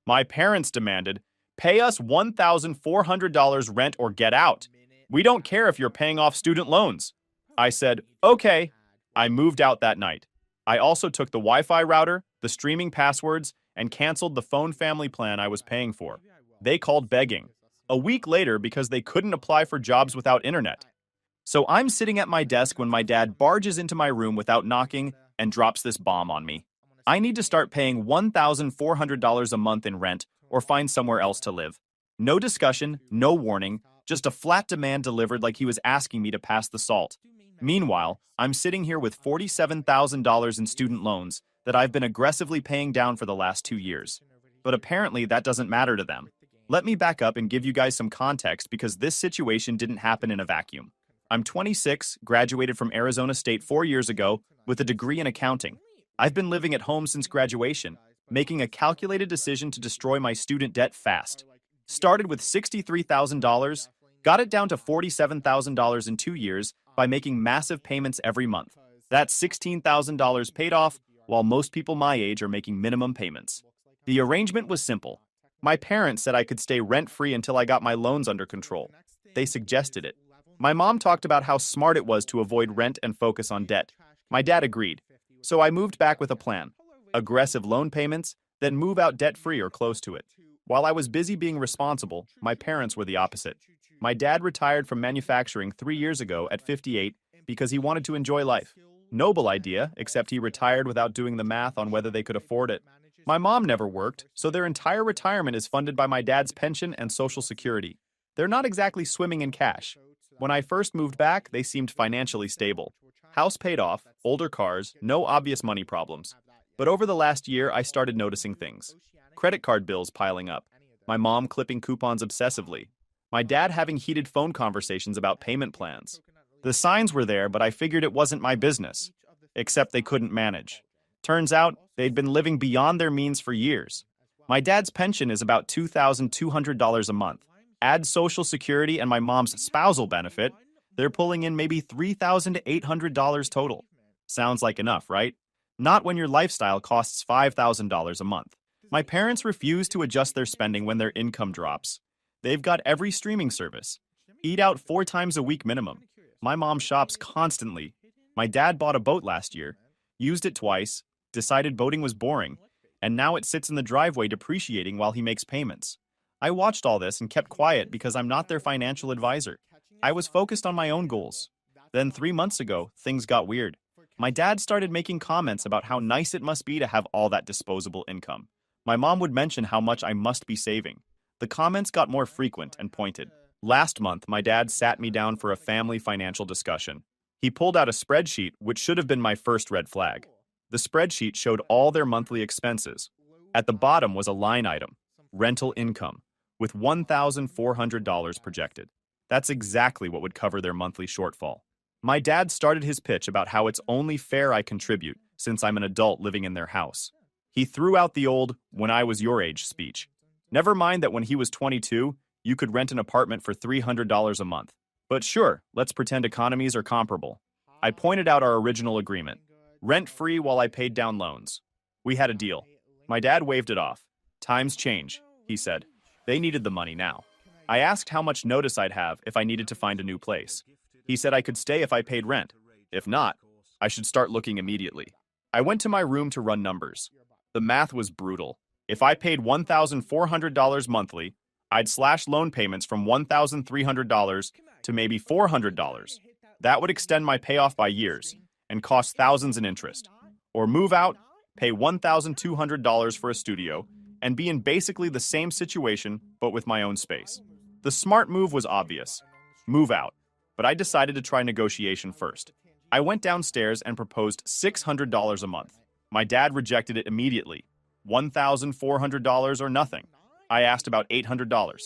My parents demanded, "Pay us $1,400 rent or get out. We don't care if you're paying off student loans." I said, "Okay." I moved out that night. I also took the Wi-Fi router, the streaming passwords, and canceled the phone family plan I was paying for. They called begging. A week later because they couldn't apply for jobs without internet. So I'm sitting at my desk when my dad barges into my room without knocking and drops this bomb on me. I need to start paying $1,400 a month in rent or find somewhere else to live. No discussion, no warning, just a flat demand delivered like he was asking me to pass the salt. Meanwhile, I'm sitting here with $47,000 in student loans that I've been aggressively paying down for the last 2 years. But apparently that doesn't matter to them. Let me back up and give you guys some context because this situation didn't happen in a vacuum. I'm 26, graduated from Arizona State 4 years ago with a degree in accounting. I've been living at home since graduation, making a calculated decision to destroy my student debt fast. Started with $63,000, got it down to $47,000 in 2 years by making massive payments every month. That's $16,000 paid off, while most people my age are making minimum payments. The arrangement was simple. My parents said I could stay rent-free until I got my loans under control. They suggested it. My mom talked about how smart it was to avoid rent and focus on debt. My dad agreed. So I moved back with a plan. Aggressive loan payments, then move out debt-free or close to it. While I was busy being responsible, my parents were the opposite. My dad retired from manufacturing 3 years ago at 58 because he wanted to enjoy life. Noble idea, except he retired without doing the math on whether they could afford it. My mom never worked, so their entire retirement is funded by my dad's pension and Social Security. They're not exactly swimming in cash. When I first moved back, they seemed financially stable. House paid off, older cars, no obvious money problems. But over the last year, I started noticing things. Credit card bills piling up. My mom clipping coupons obsessively. My dad having heated phone conversations about payment plans. The signs were there, but I figured it wasn't my business. Except they couldn't manage. Turns out, they'd been living beyond their means for years. My dad's pension is about $2,200 a month. Add Social Security and my mom's spousal benefit, they're pulling in maybe $3,800 total. Sounds like enough, right? Not when your lifestyle costs $5,000 a month. My parents refuse to adjust their spending when their income drops. They've got every streaming service. Eat out 4 times a week minimum. My mom shops constantly. My dad bought a boat last year, used it twice, decided boating was boring, and now it sits in the driveway depreciating while he makes payments. I watched all this and kept quiet because I'm not their financial advisor. I was focused on my own goals. Then 3 months ago, things got weird. My dad started making comments about how nice it must be to have all that disposable income. My mom would mention how much I must be saving. The comments got more frequent and pointed. Last month, my dad sat me down for a family financial discussion. He pulled out a spreadsheet, which should have been my first red flag. The spreadsheet showed all their monthly expenses. At the bottom was a line item, rental income, with $1,400 projected. That's exactly what would cover their monthly shortfall. My dad started his pitch about how it's only fair I contribute since I'm an adult living in their house. He threw out the old, "when I was your age" speech. Never mind that when he was 22, you could rent an apartment for $300 a month. But sure, let's pretend economies are comparable. I pointed out our original agreement. Rent-free while I paid down loans. We had a deal. My dad waved it off. Times change, he said. They needed the money now. I asked how much notice I'd have if I needed to find a new place. He said I could stay if I paid rent. If not, I should start looking immediately. I went to my room to run numbers. The math was brutal. If I paid $1,400 monthly, I'd slash loan payments from $1,300 to maybe $400. That would extend my payoff by years and cost thousands in interest. Or move out, pay $1,200 for a studio, and be in basically the same situation, but with my own space. The smart move was obvious. Move out. But I decided to try negotiation first. I went downstairs and proposed $600 a month. My dad rejected it immediately. $1,400 or nothing. I asked about $800.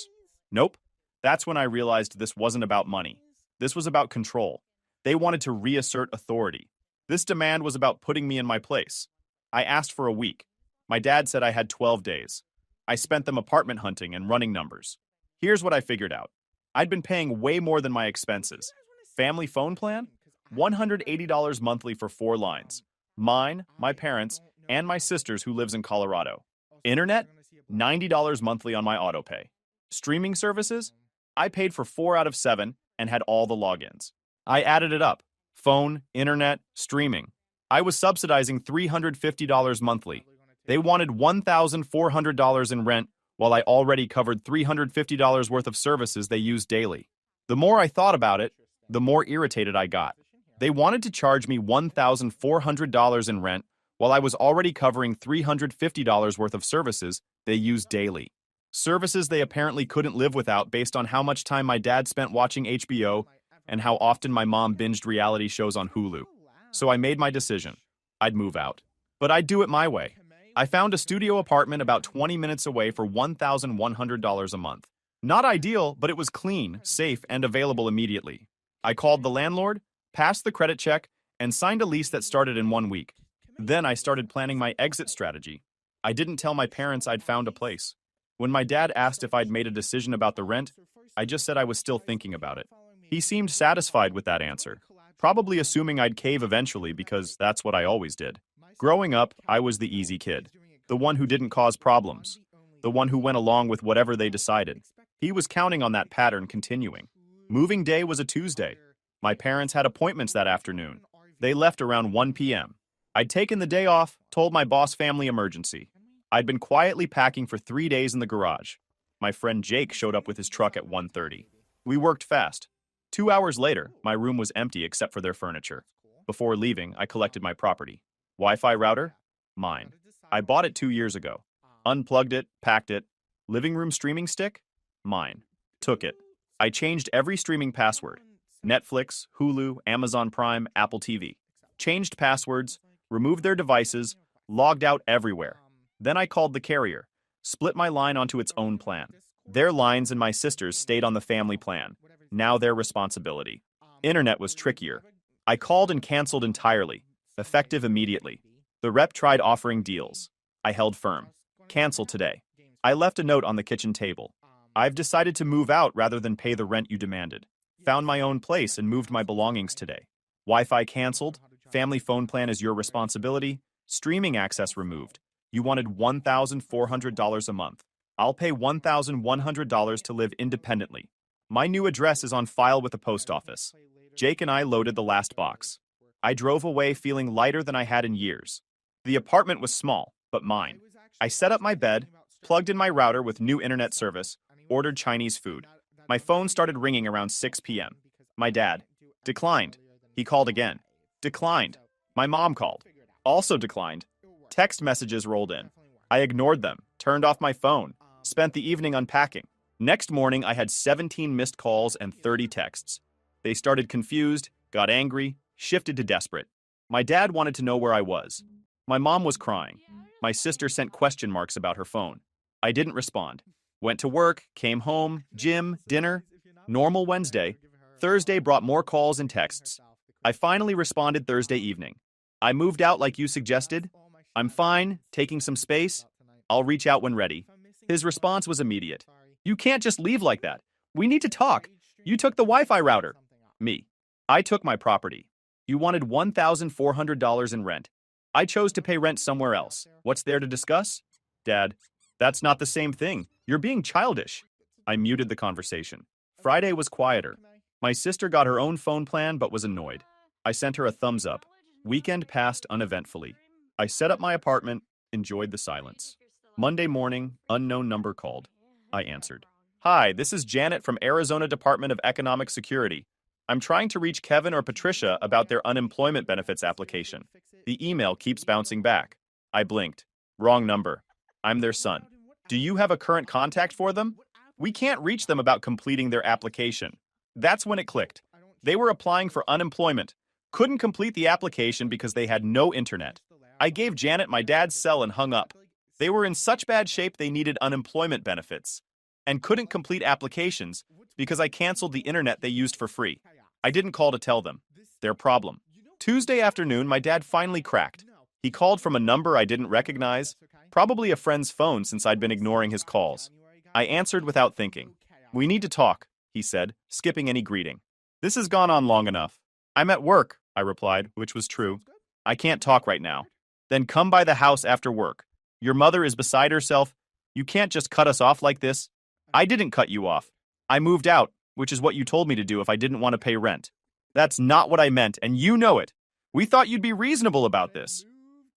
Nope. That's when I realized this wasn't about money. This was about control. They wanted to reassert authority. This demand was about putting me in my place. I asked for a week. My dad said I had 12 days. I spent them apartment hunting and running numbers. Here's what I figured out. I'd been paying way more than my expenses. Family phone plan? $180 monthly for 4 lines. Mine, my parents, and my sister's who lives in Colorado. Internet? $90 monthly on my autopay. Streaming services? I paid for 4 out of 7 and had all the logins. I added it up. Phone, internet, streaming. I was subsidizing $350 monthly. They wanted $1,400 in rent while I already covered $350 worth of services they used daily. The more I thought about it, the more irritated I got. They wanted to charge me $1,400 in rent while I was already covering $350 worth of services they used daily. Services they apparently couldn't live without based on how much time my dad spent watching HBO and how often my mom binged reality shows on Hulu. So I made my decision. I'd move out. But I'd do it my way. I found a studio apartment about 20 minutes away for $1,100 a month. Not ideal, but it was clean, safe, and available immediately. I called the landlord, passed the credit check, and signed a lease that started in 1 week. Then I started planning my exit strategy. I didn't tell my parents I'd found a place. When my dad asked if I'd made a decision about the rent, I just said I was still thinking about it. He seemed satisfied with that answer, probably assuming I'd cave eventually because that's what I always did. Growing up, I was the easy kid, the one who didn't cause problems, the one who went along with whatever they decided. He was counting on that pattern continuing. Moving day was a Tuesday. My parents had appointments that afternoon. They left around 1 p.m. I'd taken the day off, told my boss family emergency. I'd been quietly packing for 3 days in the garage. My friend Jake showed up with his truck at 1:30. We worked fast. 2 hours later, my room was empty except for their furniture. Before leaving, I collected my property. Wi-Fi router? Mine. I bought it 2 years ago. Unplugged it, packed it. Living room streaming stick? Mine. Took it. I changed every streaming password. Netflix, Hulu, Amazon Prime, Apple TV. Changed passwords, removed their devices, logged out everywhere. Then I called the carrier, split my line onto its own plan. Their lines and my sister's stayed on the family plan. Now their responsibility. Internet was trickier. I called and canceled entirely, effective immediately. The rep tried offering deals. I held firm. Cancel today. I left a note on the kitchen table. I've decided to move out rather than pay the rent you demanded. Found my own place and moved my belongings today. Wi-Fi canceled. Family phone plan is your responsibility. Streaming access removed. You wanted $1,400 a month. I'll pay $1,100 to live independently. My new address is on file with the post office. Jake and I loaded the last box. I drove away feeling lighter than I had in years. The apartment was small, but mine. I set up my bed, plugged in my router with new internet service, ordered Chinese food. My phone started ringing around 6 p.m. My dad. Declined. He called again. Declined. My mom called. Also declined. Text messages rolled in. I ignored them, turned off my phone, spent the evening unpacking. Next morning, I had 17 missed calls and 30 texts. They started confused, got angry, shifted to desperate. My dad wanted to know where I was. My mom was crying. My sister sent question marks about her phone. I didn't respond. Went to work, came home, gym, dinner. Normal Wednesday. Thursday brought more calls and texts. I finally responded Thursday evening. I moved out like you suggested. I'm fine, taking some space. I'll reach out when ready. His response was immediate. You can't just leave like that. We need to talk. You took the Wi-Fi router. Me. I took my property. You wanted $1,400 in rent. I chose to pay rent somewhere else. What's there to discuss? Dad, that's not the same thing. You're being childish. I muted the conversation. Friday was quieter. My sister got her own phone plan but was annoyed. I sent her a thumbs up. Weekend passed uneventfully. I set up my apartment, enjoyed the silence. Monday morning, unknown number called. I answered. Hi, this is Janet from Arizona Department of Economic Security. I'm trying to reach Kevin or Patricia about their unemployment benefits application. The email keeps bouncing back. I blinked. Wrong number. I'm their son. Do you have a current contact for them? We can't reach them about completing their application. That's when it clicked. They were applying for unemployment. Couldn't complete the application because they had no internet. I gave Janet my dad's cell and hung up. They were in such bad shape they needed unemployment benefits and couldn't complete applications because I canceled the internet they used for free. I didn't call to tell them. Their problem. Tuesday afternoon, my dad finally cracked. He called from a number I didn't recognize, probably a friend's phone since I'd been ignoring his calls. I answered without thinking. We need to talk, he said, skipping any greeting. This has gone on long enough. I'm at work, I replied, which was true. I can't talk right now. Then come by the house after work. Your mother is beside herself. You can't just cut us off like this. I didn't cut you off. I moved out, which is what you told me to do if I didn't want to pay rent. That's not what I meant, and you know it. We thought you'd be reasonable about this.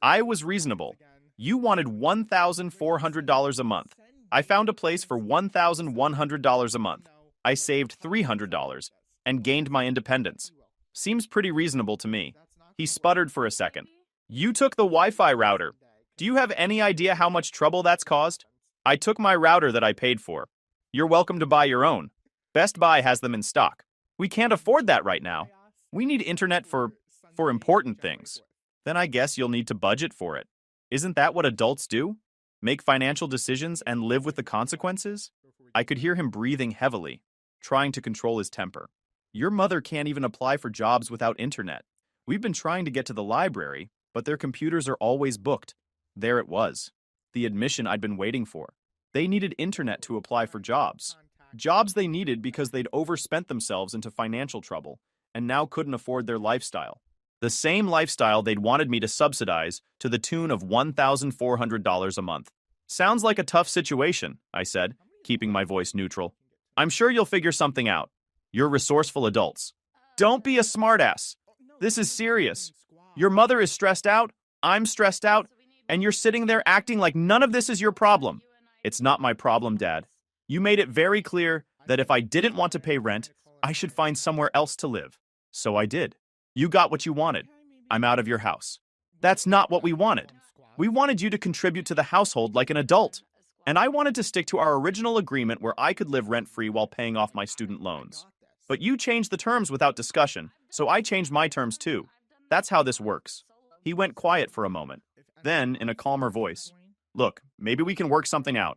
I was reasonable. You wanted $1,400 a month. I found a place for $1,100 a month. I saved $300 and gained my independence. Seems pretty reasonable to me. He sputtered for a second. You took the Wi-Fi router. Do you have any idea how much trouble that's caused? I took my router that I paid for. You're welcome to buy your own. Best Buy has them in stock. We can't afford that right now. We need internet for important things. Then I guess you'll need to budget for it. Isn't that what adults do? Make financial decisions and live with the consequences? I could hear him breathing heavily, trying to control his temper. Your mother can't even apply for jobs without internet. We've been trying to get to the library, but their computers are always booked. There it was. The admission I'd been waiting for. They needed internet to apply for jobs. Jobs they needed because they'd overspent themselves into financial trouble and now couldn't afford their lifestyle. The same lifestyle they'd wanted me to subsidize to the tune of $1,400 a month. Sounds like a tough situation, I said, keeping my voice neutral. I'm sure you'll figure something out. You're resourceful adults. Don't be a smartass. This is serious. Your mother is stressed out, I'm stressed out, and you're sitting there acting like none of this is your problem. It's not my problem, Dad. You made it very clear that if I didn't want to pay rent, I should find somewhere else to live. So I did. You got what you wanted. I'm out of your house. That's not what we wanted. We wanted you to contribute to the household like an adult. And I wanted to stick to our original agreement where I could live rent-free while paying off my student loans. But you changed the terms without discussion, so I changed my terms too. That's how this works. He went quiet for a moment. Then, in a calmer voice, look, maybe we can work something out.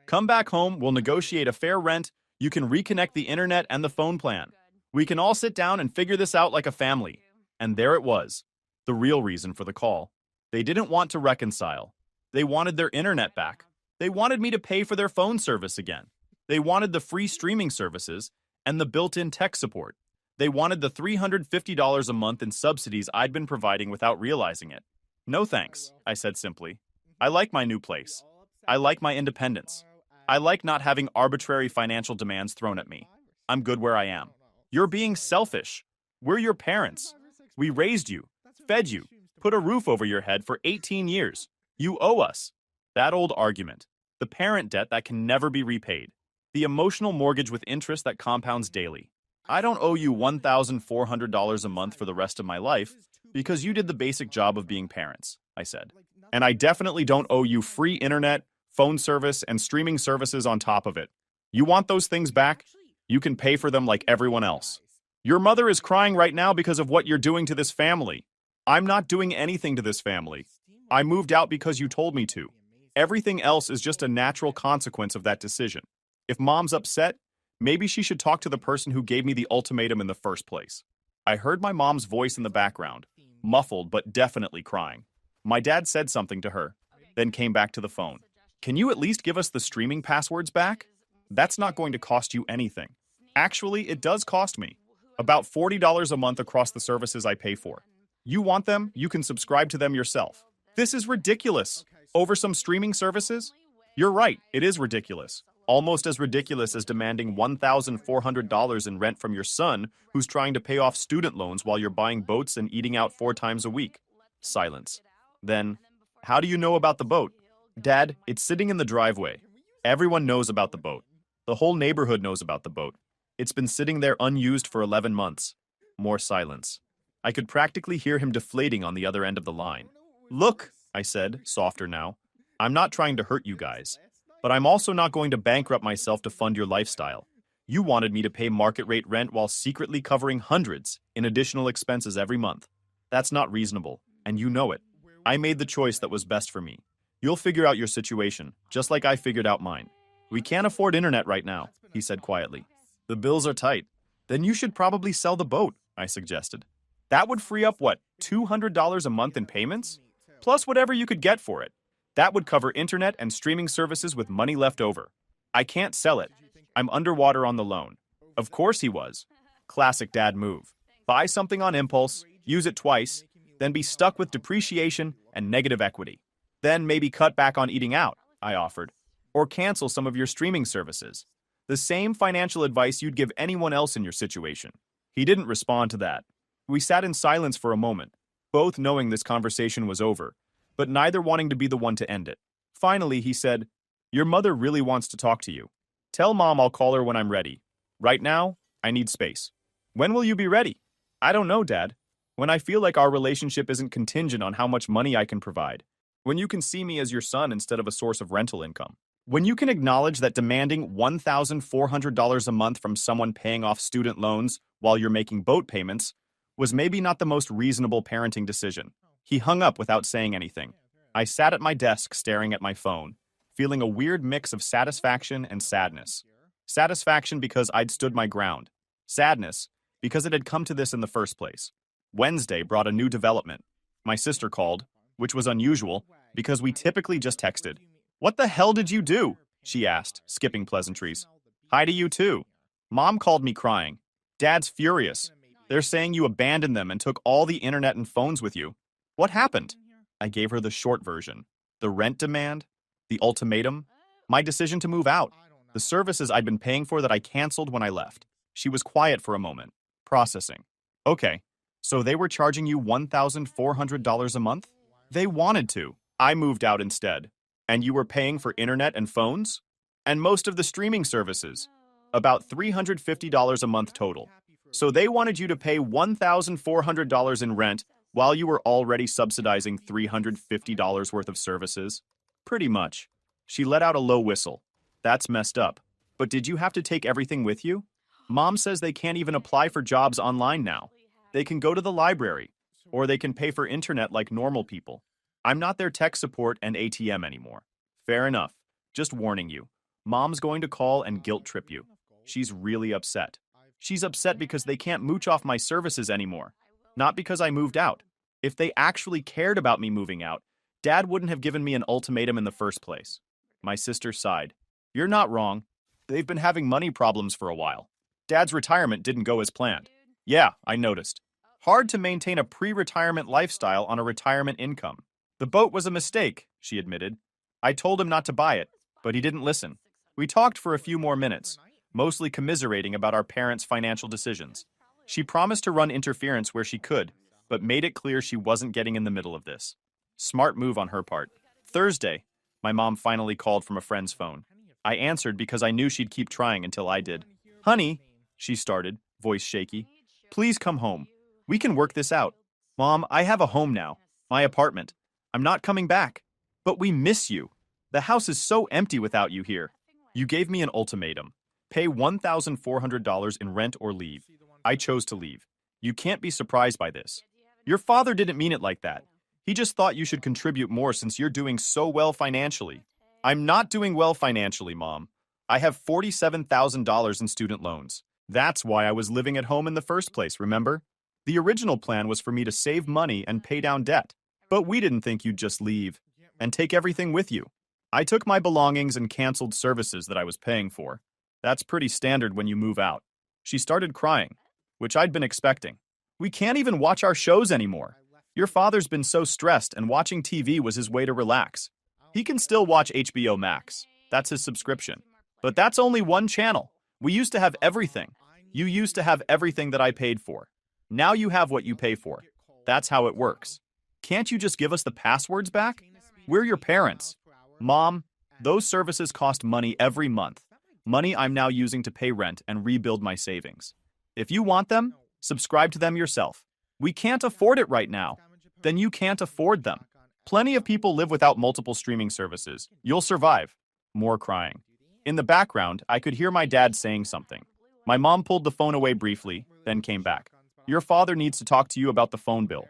Come back home, we'll negotiate a fair rent, you can reconnect the internet and the phone plan. We can all sit down and figure this out like a family. And there it was, the real reason for the call. They didn't want to reconcile. They wanted their internet back. They wanted me to pay for their phone service again. They wanted the free streaming services and the built-in tech support. They wanted the $350 a month in subsidies I'd been providing without realizing it. No thanks, I said simply. I like my new place. I like my independence. I like not having arbitrary financial demands thrown at me. I'm good where I am. You're being selfish. We're your parents. We raised you, fed you, put a roof over your head for 18 years. You owe us. That old argument. The parent debt that can never be repaid. The emotional mortgage with interest that compounds daily. I don't owe you $1,400 a month for the rest of my life because you did the basic job of being parents, I said. And I definitely don't owe you free internet, phone service, and streaming services on top of it. You want those things back? You can pay for them like everyone else. Your mother is crying right now because of what you're doing to this family. I'm not doing anything to this family. I moved out because you told me to. Everything else is just a natural consequence of that decision. If Mom's upset, maybe she should talk to the person who gave me the ultimatum in the first place. I heard my mom's voice in the background, muffled but definitely crying. My dad said something to her, then came back to the phone. Can you at least give us the streaming passwords back? That's not going to cost you anything. Actually, it does cost me. About $40 a month across the services I pay for. You want them, you can subscribe to them yourself. This is ridiculous. Over some streaming services? You're right, it is ridiculous. Almost as ridiculous as demanding $1,400 in rent from your son who's trying to pay off student loans while you're buying boats and eating out 4 times a week. Silence. Then, how do you know about the boat? Dad, it's sitting in the driveway. Everyone knows about the boat. The whole neighborhood knows about the boat. It's been sitting there unused for 11 months. More silence. I could practically hear him deflating on the other end of the line. Look, I said, softer now. I'm not trying to hurt you guys. But I'm also not going to bankrupt myself to fund your lifestyle. You wanted me to pay market rate rent while secretly covering hundreds in additional expenses every month. That's not reasonable, and you know it. I made the choice that was best for me. You'll figure out your situation, just like I figured out mine. We can't afford internet right now, he said quietly. The bills are tight. Then you should probably sell the boat, I suggested. That would free up, what, $200 a month in payments? Plus whatever you could get for it. That would cover internet and streaming services with money left over. I can't sell it. I'm underwater on the loan. Of course he was. Classic dad move. Buy something on impulse, use it twice, then be stuck with depreciation and negative equity. Then maybe cut back on eating out, I offered. or cancel some of your streaming services. The same financial advice you'd give anyone else in your situation. He didn't respond to that. We sat in silence for a moment, both knowing this conversation was over, but neither wanting to be the one to end it. Finally, he said, "Your mother really wants to talk to you. Tell Mom I'll call her when I'm ready. Right now, I need space." "When will you be ready?" "I don't know, Dad. When I feel like our relationship isn't contingent on how much money I can provide. When you can see me as your son instead of a source of rental income. When you can acknowledge that demanding $1,400 a month from someone paying off student loans while you're making boat payments was maybe not the most reasonable parenting decision." He hung up without saying anything. I sat at my desk staring at my phone, feeling a weird mix of satisfaction and sadness. Satisfaction because I'd stood my ground. Sadness because it had come to this in the first place. Wednesday brought a new development. My sister called, which was unusual because we typically just texted. "What the hell did you do?" she asked, skipping pleasantries. "Hi to you too." Mom called me crying. "Dad's furious. They're saying you abandoned them and took all the internet and phones with you." "What happened?" I gave her the short version. The rent demand, the ultimatum, my decision to move out, the services I'd been paying for that I canceled when I left. She was quiet for a moment, processing. "Okay, so they were charging you $1,400 a month?" "They wanted to. I moved out instead." "And you were paying for internet and phones?" "And most of the streaming services. About $350 a month total. So they wanted you to pay $1,400 in rent while you were already subsidizing $350 worth of services?" "Pretty much." She let out a low whistle. "That's messed up. But did you have to take everything with you?" "Mom says they can't even apply for jobs online now. They can go to the library, or they can pay for internet like normal people. I'm not their tech support and ATM anymore." "Fair enough. Just warning you. Mom's going to call and guilt trip you. She's really upset. She's upset because they can't mooch off my services anymore. Not because I moved out. If they actually cared about me moving out, Dad wouldn't have given me an ultimatum in the first place." My sister sighed. "You're not wrong. They've been having money problems for a while. Dad's retirement didn't go as planned." "Yeah, I noticed. Hard to maintain a pre-retirement lifestyle on a retirement income." "The boat was a mistake," she admitted. "I told him not to buy it, but he didn't listen." We talked for a few more minutes, mostly commiserating about our parents' financial decisions. She promised to run interference where she could, but made it clear she wasn't getting in the middle of this. Smart move on her part. Thursday, my mom finally called from a friend's phone. I answered because I knew she'd keep trying until I did. "Honey," she started, voice shaky, "please come home. We can work this out." "Mom, I have a home now. My apartment. I'm not coming back." "But we miss you. The house is so empty without you here." "You gave me an ultimatum. Pay $1,400 in rent or leave." I chose to leave. You can't be surprised by this. Your father didn't mean it like that. He just thought you should contribute more since you're doing so well financially. I'm not doing well financially, Mom. I have $47,000 in student loans. That's why I was living at home in the first place, remember? The original plan was for me to save money and pay down debt. But we didn't think you'd just leave and take everything with you. I took my belongings and canceled services that I was paying for. That's pretty standard when you move out. She started crying, which I'd been expecting. We can't even watch our shows anymore. Your father's been so stressed and watching TV was his way to relax. He can still watch HBO Max. That's his subscription. But that's only one channel. We used to have everything. You used to have everything that I paid for. Now you have what you pay for. That's how it works. Can't you just give us the passwords back? We're your parents. Mom, those services cost money every month. Money I'm now using to pay rent and rebuild my savings. If you want them, subscribe to them yourself. We can't afford it right now. Then you can't afford them. Plenty of people live without multiple streaming services. You'll survive. More crying. In the background, I could hear my dad saying something. My mom pulled the phone away briefly, then came back. Your father needs to talk to you about the phone bill.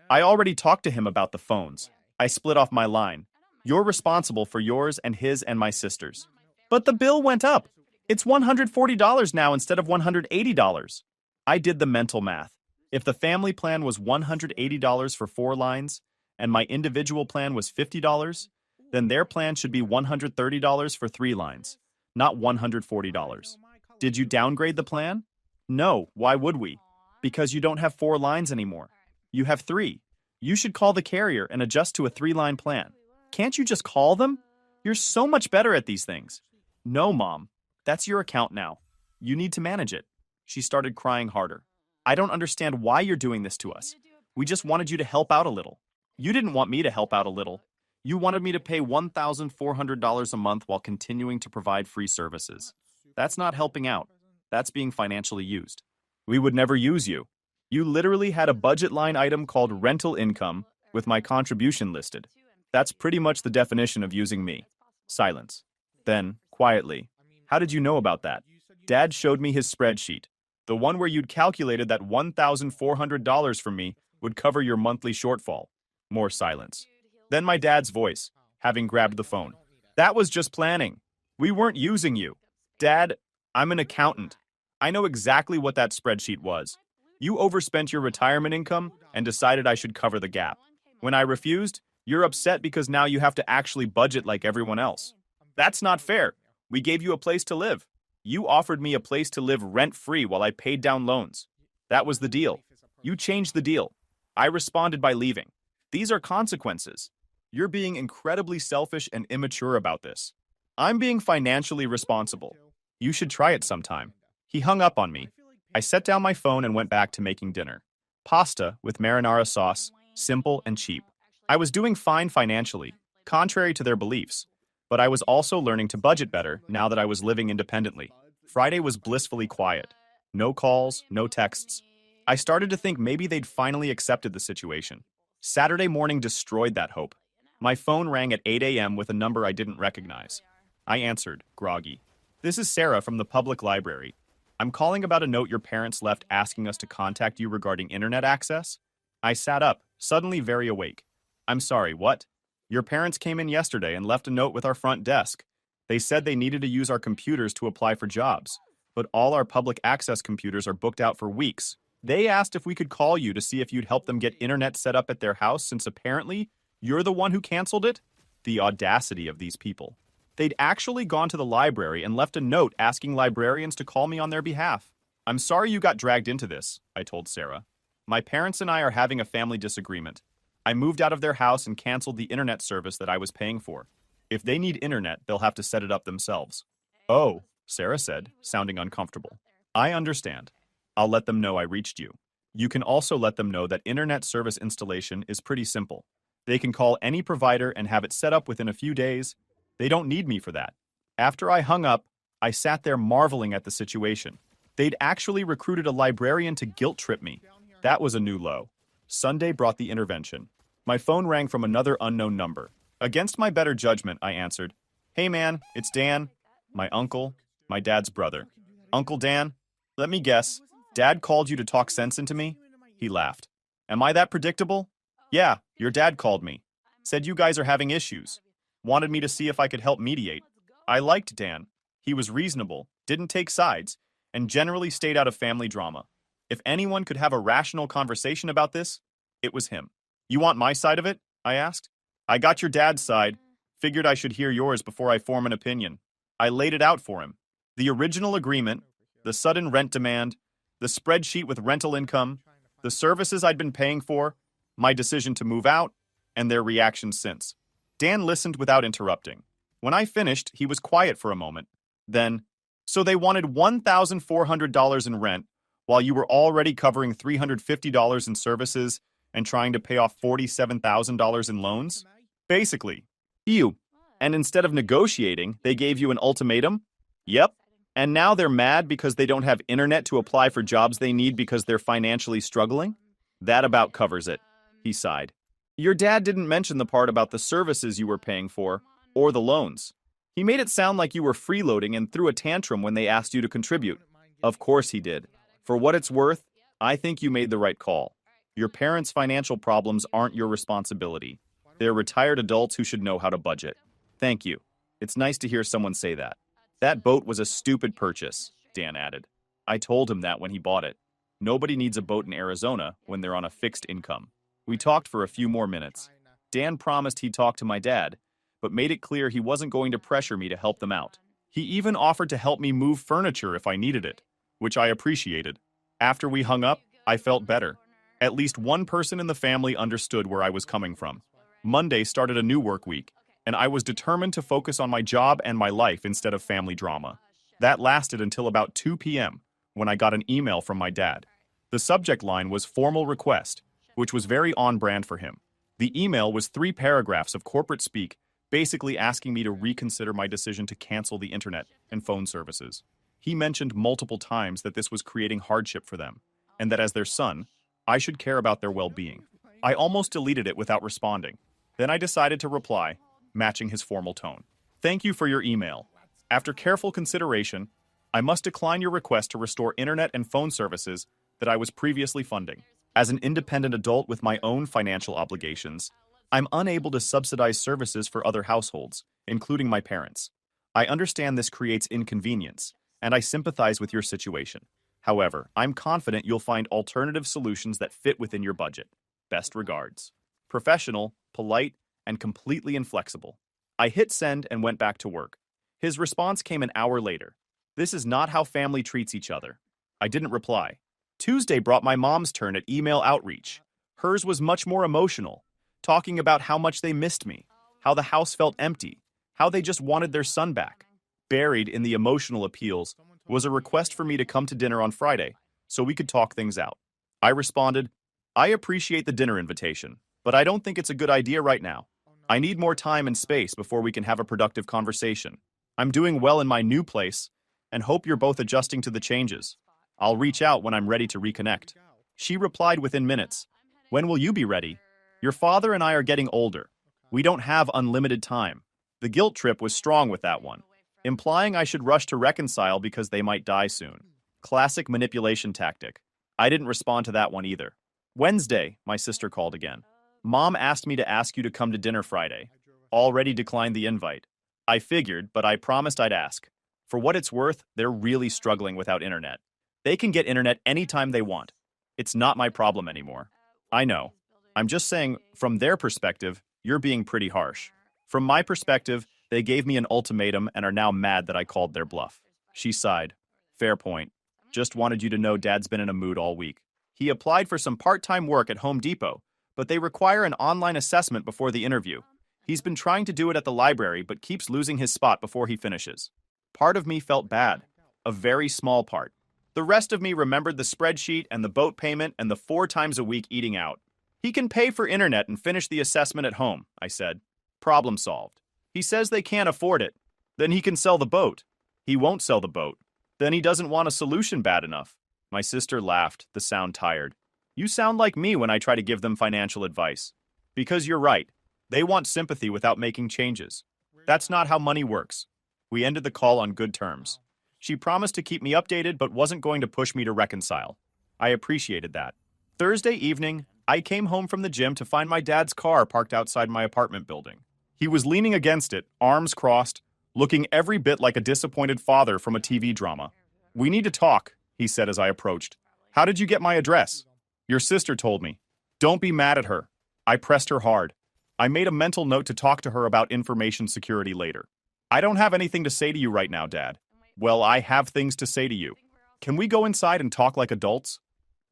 I already talked to him about the phones. I split off my line. You're responsible for yours and his and my sister's. But the bill went up. It's $140 now instead of $180. I did the mental math. If the family plan was $180 for 4 lines, and my individual plan was $50, then their plan should be $130 for 3 lines, not $140. Did you downgrade the plan? No, why would we? Because you don't have 4 lines anymore. You have 3. You should call the carrier and adjust to a 3-line plan. Can't you just call them? You're so much better at these things. No, Mom. That's your account now. You need to manage it. She started crying harder. I don't understand why you're doing this to us. We just wanted you to help out a little. You didn't want me to help out a little. You wanted me to pay $1,400 a month while continuing to provide free services. That's not helping out. That's being financially used. We would never use you. You literally had a budget line item called rental income with my contribution listed. That's pretty much the definition of using me. Silence. Then, quietly, how did you know about that? Dad showed me his spreadsheet. The one where you'd calculated that $1,400 from me would cover your monthly shortfall. More silence. Then my dad's voice, having grabbed the phone. That was just planning. We weren't using you. Dad, I'm an accountant. I know exactly what that spreadsheet was. You overspent your retirement income and decided I should cover the gap. When I refused, you're upset because now you have to actually budget like everyone else. That's not fair. We gave you a place to live. You offered me a place to live rent-free while I paid down loans. That was the deal. You changed the deal. I responded by leaving. These are consequences. You're being incredibly selfish and immature about this. I'm being financially responsible. You should try it sometime. He hung up on me. I set down my phone and went back to making dinner. Pasta with marinara sauce, simple and cheap. I was doing fine financially, contrary to their beliefs, but I was also learning to budget better now that I was living independently. Friday was blissfully quiet. No calls, no texts. I started to think maybe they'd finally accepted the situation. Saturday morning destroyed that hope. My phone rang at 8 a.m. with a number I didn't recognize. I answered, groggy. This is Sarah from the public library. I'm calling about a note your parents left asking us to contact you regarding internet access. I sat up, suddenly very awake. I'm sorry, what? Your parents came in yesterday and left a note with our front desk. They said they needed to use our computers to apply for jobs, but all our public access computers are booked out for weeks. They asked if we could call you to see if you'd help them get internet set up at their house since apparently you're the one who canceled it? The audacity of these people. They'd actually gone to the library and left a note asking librarians to call me on their behalf. I'm sorry you got dragged into this, I told Sarah. My parents and I are having a family disagreement. I moved out of their house and canceled the internet service that I was paying for. If they need internet, they'll have to set it up themselves. Oh, Sarah said, sounding uncomfortable. I understand. I'll let them know I reached you. You can also let them know that internet service installation is pretty simple. They can call any provider and have it set up within a few days. They don't need me for that. After I hung up, I sat there marveling at the situation. They'd actually recruited a librarian to guilt-trip me. That was a new low. Sunday brought the intervention. My phone rang from another unknown number. Against my better judgment, I answered. Hey man, it's Dan. My uncle, my dad's brother. Uncle Dan, let me guess. Dad called you to talk sense into me? He laughed. Am I that predictable? Yeah, your dad called me. Said you guys are having issues. Wanted me to see if I could help mediate. I liked Dan. He was reasonable, didn't take sides, and generally stayed out of family drama. If anyone could have a rational conversation about this, it was him. You want my side of it? I asked. I got your dad's side. Figured I should hear yours before I form an opinion. I laid it out for him. The original agreement, the sudden rent demand, the spreadsheet with rental income, the services I'd been paying for, my decision to move out, and their reaction since. Dan listened without interrupting. When I finished, he was quiet for a moment. Then, so they wanted $1,400 in rent, while you were already covering $350 in services and trying to pay off $47,000 in loans? Basically. You. And instead of negotiating, they gave you an ultimatum? Yep. And now they're mad because they don't have internet to apply for jobs they need because they're financially struggling? That about covers it. He sighed. Your dad didn't mention the part about the services you were paying for, or the loans. He made it sound like you were freeloading and threw a tantrum when they asked you to contribute. Of course he did. For what it's worth, I think you made the right call. Your parents' financial problems aren't your responsibility. They're retired adults who should know how to budget. Thank you. It's nice to hear someone say that. That boat was a stupid purchase, Dan added. I told him that when he bought it. Nobody needs a boat in Arizona when they're on a fixed income. We talked for a few more minutes. Dan promised he'd talk to my dad, but made it clear he wasn't going to pressure me to help them out. He even offered to help me move furniture if I needed it, which I appreciated. After we hung up, I felt better. At least one person in the family understood where I was coming from. Monday started a new work week, and I was determined to focus on my job and my life instead of family drama. That lasted until about 2 p.m., when I got an email from my dad. The subject line was formal request, which was very on-brand for him. The email was 3 paragraphs of corporate speak, basically asking me to reconsider my decision to cancel the internet and phone services. He mentioned multiple times that this was creating hardship for them, and that as their son, I should care about their well-being. I almost deleted it without responding. Then I decided to reply, matching his formal tone. Thank you for your email. After careful consideration, I must decline your request to restore internet and phone services that I was previously funding. As an independent adult with my own financial obligations, I'm unable to subsidize services for other households, including my parents. I understand this creates inconvenience, and I sympathize with your situation. However, I'm confident you'll find alternative solutions that fit within your budget. Best regards. Professional, polite, and completely inflexible. I hit send and went back to work. His response came an hour later. This is not how family treats each other. I didn't reply. Tuesday brought my mom's turn at email outreach. Hers was much more emotional, talking about how much they missed me, how the house felt empty, how they just wanted their son back. Buried in the emotional appeals was a request for me to come to dinner on Friday, so we could talk things out. I responded, I appreciate the dinner invitation, but I don't think it's a good idea right now. I need more time and space before we can have a productive conversation. I'm doing well in my new place, and hope you're both adjusting to the changes. I'll reach out when I'm ready to reconnect. She replied within minutes. When will you be ready? Your father and I are getting older. We don't have unlimited time. The guilt trip was strong with that one, implying I should rush to reconcile because they might die soon. Classic manipulation tactic. I didn't respond to that one either. Wednesday, my sister called again. Mom asked me to ask you to come to dinner Friday. Already declined the invite. I figured, but I promised I'd ask. For what it's worth, they're really struggling without internet. They can get internet anytime they want. It's not my problem anymore. I know. I'm just saying, from their perspective, you're being pretty harsh. From my perspective, they gave me an ultimatum and are now mad that I called their bluff. She sighed. Fair point. Just wanted you to know Dad's been in a mood all week. He applied for some part-time work at Home Depot, but they require an online assessment before the interview. He's been trying to do it at the library, but keeps losing his spot before he finishes. Part of me felt bad. A very small part. The rest of me remembered the spreadsheet and the boat payment and the 4 times a week eating out. He can pay for internet and finish the assessment at home, I said. Problem solved. He says they can't afford it. Then he can sell the boat. He won't sell the boat. Then he doesn't want a solution bad enough. My sister laughed, the sound tired. You sound like me when I try to give them financial advice. Because you're right. They want sympathy without making changes. That's not how money works. We ended the call on good terms. She promised to keep me updated but wasn't going to push me to reconcile. I appreciated that. Thursday evening, I came home from the gym to find my dad's car parked outside my apartment building. He was leaning against it, arms crossed, looking every bit like a disappointed father from a TV drama. We need to talk, he said as I approached. How did you get my address? Your sister told me. Don't be mad at her. I pressed her hard. I made a mental note to talk to her about information security later. I don't have anything to say to you right now, Dad. Well, I have things to say to you. Can we go inside and talk like adults?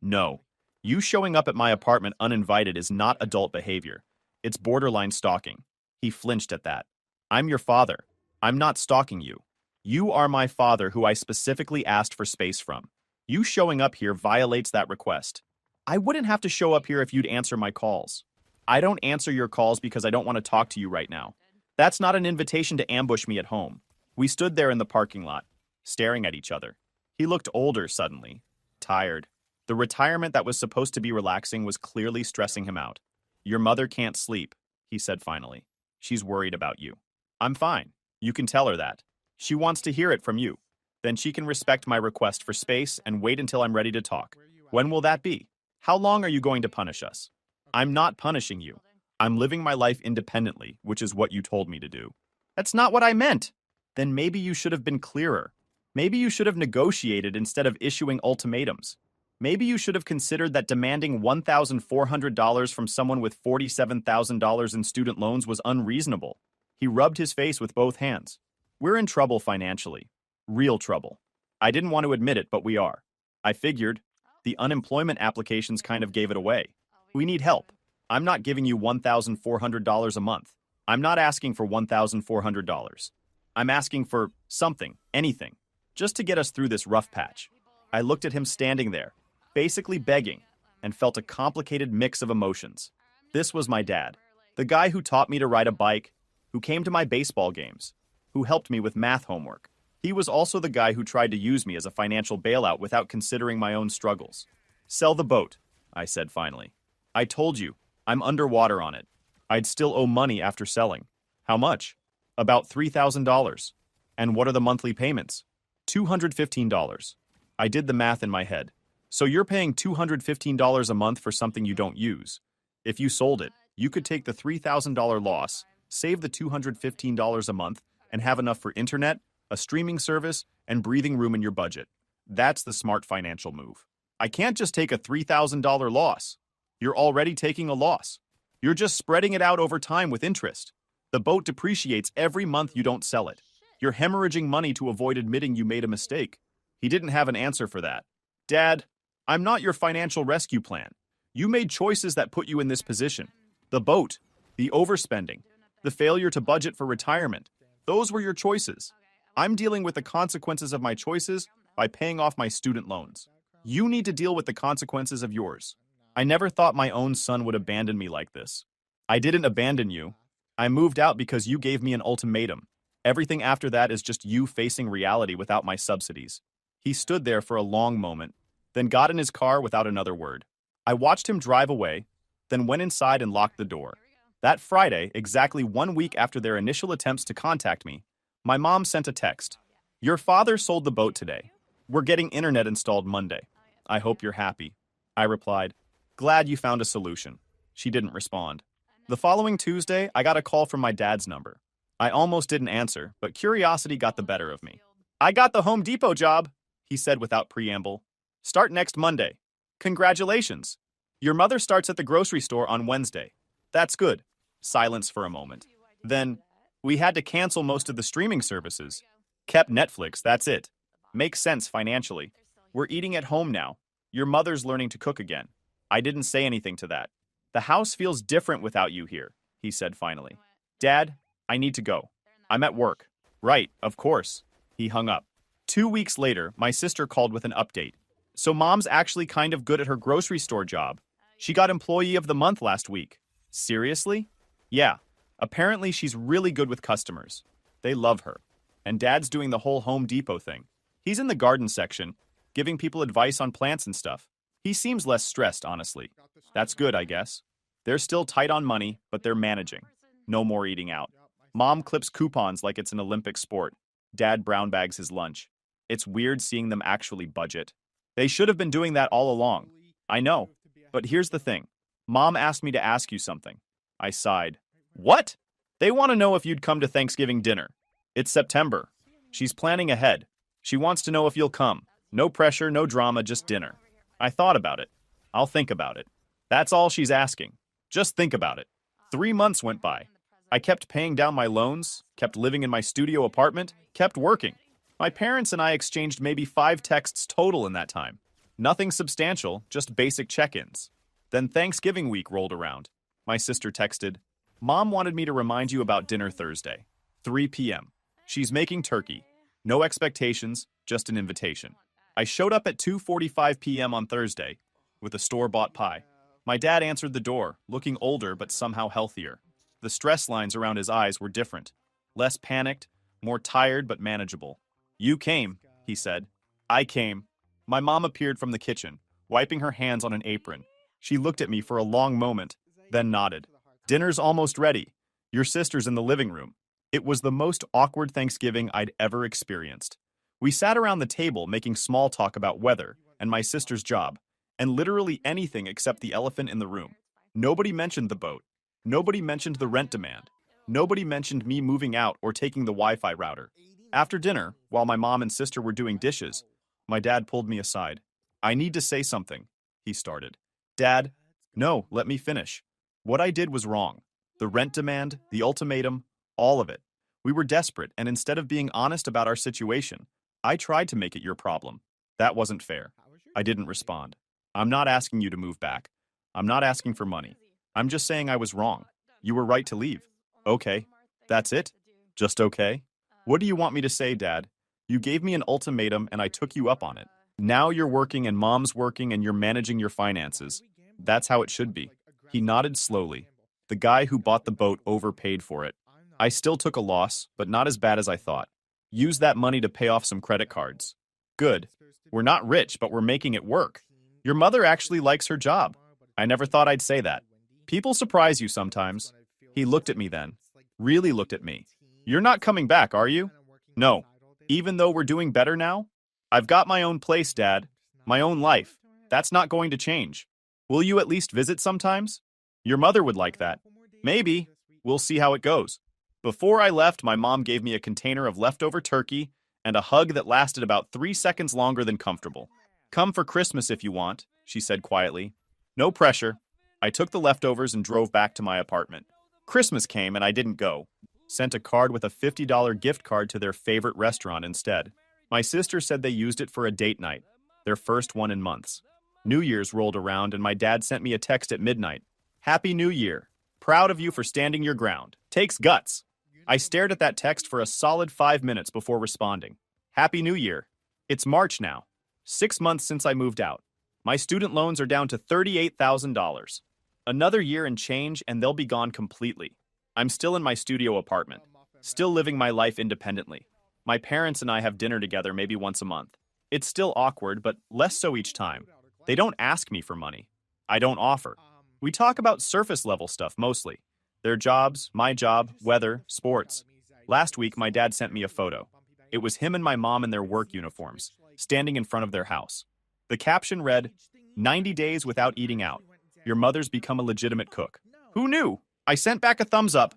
No. You showing up at my apartment uninvited is not adult behavior. It's borderline stalking. He flinched at that. I'm your father. I'm not stalking you. You are my father who I specifically asked for space from. You showing up here violates that request. I wouldn't have to show up here if you'd answer my calls. I don't answer your calls because I don't want to talk to you right now. That's not an invitation to ambush me at home. We stood there in the parking lot, staring at each other. He looked older suddenly, tired. The retirement that was supposed to be relaxing was clearly stressing him out. Your mother can't sleep, he said finally. She's worried about you. I'm fine. You can tell her that. She wants to hear it from you. Then she can respect my request for space and wait until I'm ready to talk. When will that be? How long are you going to punish us? I'm not punishing you. I'm living my life independently, which is what you told me to do. That's not what I meant. Then maybe you should have been clearer. Maybe you should have negotiated instead of issuing ultimatums. Maybe you should have considered that demanding $1,400 from someone with $47,000 in student loans was unreasonable. He rubbed his face with both hands. We're in trouble financially. Real trouble. I didn't want to admit it, but we are. I figured. The unemployment applications kind of gave it away. We need help. I'm not giving you $1,400 a month. I'm not asking for $1,400. I'm asking for something, anything, just to get us through this rough patch. I looked at him standing there, basically begging, and felt a complicated mix of emotions. This was my dad, the guy who taught me to ride a bike, who came to my baseball games, who helped me with math homework. He was also the guy who tried to use me as a financial bailout without considering my own struggles. Sell the boat, I said finally. I told you, I'm underwater on it. I'd still owe money after selling. How much? About $3,000. And what are the monthly payments? $215. I did the math in my head. So you're paying $215 a month for something you don't use. If you sold it, you could take the $3,000 loss, save the $215 a month, and have enough for internet, a streaming service, and breathing room in your budget. That's the smart financial move. I can't just take a $3,000 loss. You're already taking a loss. You're just spreading it out over time with interest. The boat depreciates every month you don't sell it. You're hemorrhaging money to avoid admitting you made a mistake. He didn't have an answer for that. Dad, I'm not your financial rescue plan. You made choices that put you in this position. The boat, the overspending, the failure to budget for retirement. Those were your choices. I'm dealing with the consequences of my choices by paying off my student loans. You need to deal with the consequences of yours. I never thought my own son would abandon me like this. I didn't abandon you. I moved out because you gave me an ultimatum. Everything after that is just you facing reality without my subsidies. He stood there for a long moment, then got in his car without another word. I watched him drive away, then went inside and locked the door. That Friday, exactly 1 week after their initial attempts to contact me, my mom sent a text. Your father sold the boat today. We're getting internet installed Monday. I hope you're happy. I replied, glad you found a solution. She didn't respond. The following Tuesday, I got a call from my dad's number. I almost didn't answer, but curiosity got the better of me. I got the Home Depot job, he said without preamble. Start next Monday. Congratulations. Your mother starts at the grocery store on Wednesday. That's good. Silence for a moment. Then, we had to cancel most of the streaming services. Kept Netflix, that's it. Makes sense financially. We're eating at home now. Your mother's learning to cook again. I didn't say anything to that. The house feels different without you here, he said finally. Dad, I need to go. I'm at work. Right, of course. He hung up. 2 weeks later, my sister called with an update. So mom's actually kind of good at her grocery store job. She got Employee of the Month last week. Seriously? Yeah. Apparently she's really good with customers. They love her. And Dad's doing the whole Home Depot thing. He's in the garden section, giving people advice on plants and stuff. He seems less stressed, honestly. That's good, I guess. They're still tight on money, but they're managing. No more eating out. Mom clips coupons like it's an Olympic sport. Dad brown bags his lunch. It's weird seeing them actually budget. They should have been doing that all along. I know. But here's the thing. Mom asked me to ask you something. I sighed. What? They want to know if you'd come to Thanksgiving dinner. It's September. She's planning ahead. She wants to know if you'll come. No pressure, no drama, just dinner. I thought about it. I'll think about it. That's all she's asking. Just think about it. 3 months went by. I kept paying down my loans, kept living in my studio apartment, kept working. My parents and I exchanged maybe 5 texts total in that time. Nothing substantial, just basic check-ins. Then Thanksgiving week rolled around. My sister texted, Mom wanted me to remind you about dinner Thursday, 3 p.m. She's making turkey. No expectations, just an invitation. I showed up at 2:45 p.m. on Thursday with a store-bought pie. My dad answered the door, looking older but somehow healthier. The stress lines around his eyes were different. Less panicked, more tired but manageable. You came, he said. I came. My mom appeared from the kitchen, wiping her hands on an apron. She looked at me for a long moment, then nodded. Dinner's almost ready. Your sister's in the living room. It was the most awkward Thanksgiving I'd ever experienced. We sat around the table making small talk about weather and my sister's job, and literally anything except the elephant in the room. Nobody mentioned the boat. Nobody mentioned the rent demand. Nobody mentioned me moving out or taking the Wi-Fi router. After dinner, while my mom and sister were doing dishes, my dad pulled me aside. I need to say something, he started. Dad, no, let me finish. What I did was wrong. The rent demand, the ultimatum, all of it. We were desperate, and instead of being honest about our situation, I tried to make it your problem. That wasn't fair. I didn't respond. I'm not asking you to move back. I'm not asking for money. I'm just saying I was wrong. You were right to leave. Okay. That's it? Just okay? What do you want me to say, Dad? You gave me an ultimatum and I took you up on it. Now you're working and Mom's working and you're managing your finances. That's how it should be. He nodded slowly. The guy who bought the boat overpaid for it. I still took a loss, but not as bad as I thought. Use that money to pay off some credit cards. Good. We're not rich, but we're making it work. Your mother actually likes her job. I never thought I'd say that. People surprise you sometimes. He looked at me then. Really looked at me. You're not coming back, are you? No. Even though we're doing better now? I've got my own place, Dad. My own life. That's not going to change. Will you at least visit sometimes? Your mother would like that. Maybe. We'll see how it goes. Before I left, my mom gave me a container of leftover turkey and a hug that lasted about 3 seconds longer than comfortable. Come for Christmas if you want, she said quietly. No pressure. I took the leftovers and drove back to my apartment. Christmas came and I didn't go. Sent a card with a $50 gift card to their favorite restaurant instead. My sister said they used it for a date night, their first one in months. New Year's rolled around and my dad sent me a text at midnight. Happy New Year. Proud of you for standing your ground. Takes guts. I stared at that text for a solid 5 minutes before responding. Happy New Year. It's March now. 6 months since I moved out. My student loans are down to $38,000. Another year and change and they'll be gone completely. I'm still in my studio apartment, still living my life independently. My parents and I have dinner together maybe once a month. It's still awkward, but less so each time. They don't ask me for money. I don't offer. We talk about surface level stuff mostly. Their jobs, my job, weather, sports. Last week, my dad sent me a photo. It was him and my mom in their work uniforms, standing in front of their house. The caption read, 90 days without eating out. Your mother's become a legitimate cook. Who knew? I sent back a thumbs up.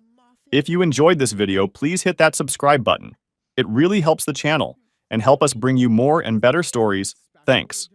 If you enjoyed this video, please hit that subscribe button. It really helps the channel and help us bring you more and better stories. Thanks.